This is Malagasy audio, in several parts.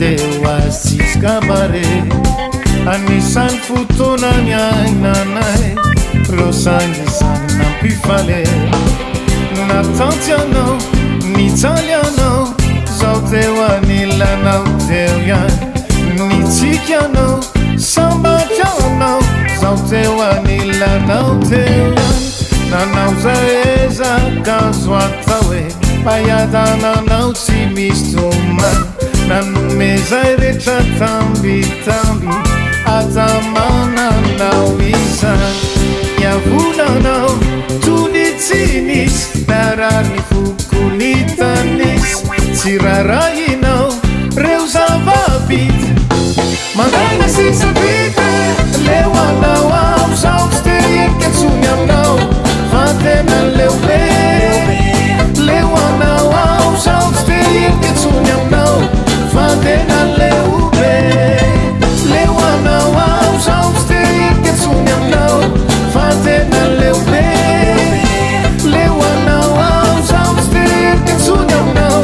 deoasiskabare anisan fotonaniainanay rosangisany nampifale natantianao nitsalianao zao teo anilanao teo iany nitsikianao sambatrianao zao teo anilanao teo iany nanao zaeza kazo ataoe payadananao tsy misy tomany nanomezay rehetra tambitamby atamananao izany niavonanao tonitsy narary fokonytanisy tsy rarahinao reo zavabity mandaina sisabite leo anao ao zao tsy terienike tsony aminao fa tena leobe leo anao ao zao tsy terienike tsony aminao fa tena leobe leo anao ao zao tsy terienike tsony aminao fa tena leobe leo anao ao zao tsy terienike tsony aminao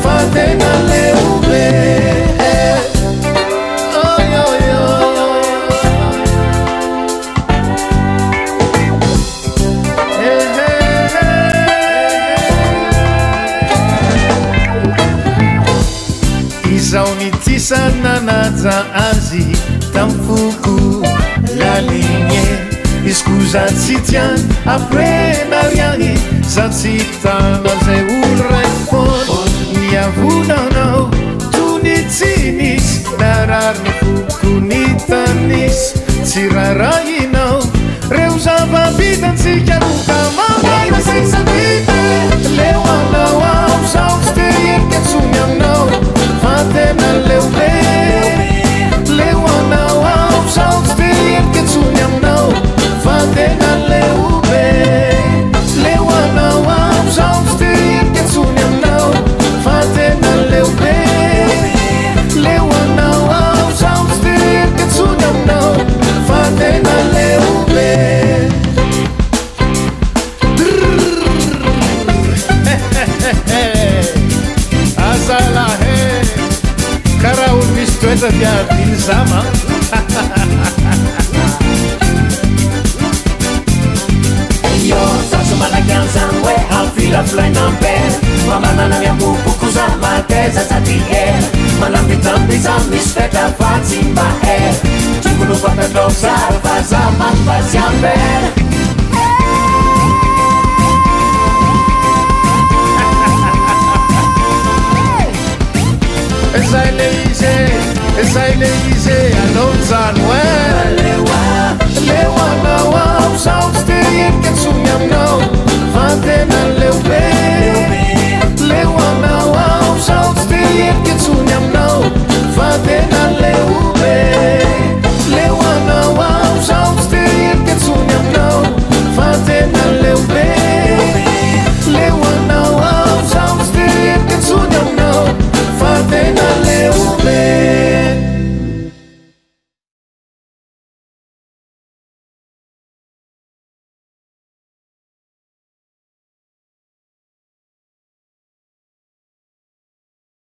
fa tena leobe izao nitisananaja azy tamfoko laligne izy ko za tsy tiany apres nariany za tsy tana zay olo raiky fona niavonanao tonitsy narary ny fokonytanisy tsy rarahinao reo zavabitantsika roka mamaina sisabite leo anao ao zao tsy terienike tsony aminao fa tena leobe leo anao ao zao tsy terienike tsony aminao fa tena leobe leo anao ao zao tsy terienike tsony aminao fa tena leobe leo anao ao zao tsy terienike tsony aminao fa tena leobe azalahe karaha olo misy toetra diadiny zama io saso malaky an'zany hoe amfilafolainam-pena mamanana miampopokoza mateza sady era malambitambiza misy fetra fa tsy mba era tokony ho fantatrao sara fa za mampivazy ambera Esay le izy alone zany hoe leo anao ao zao tsy terienike tsony aminao fa tena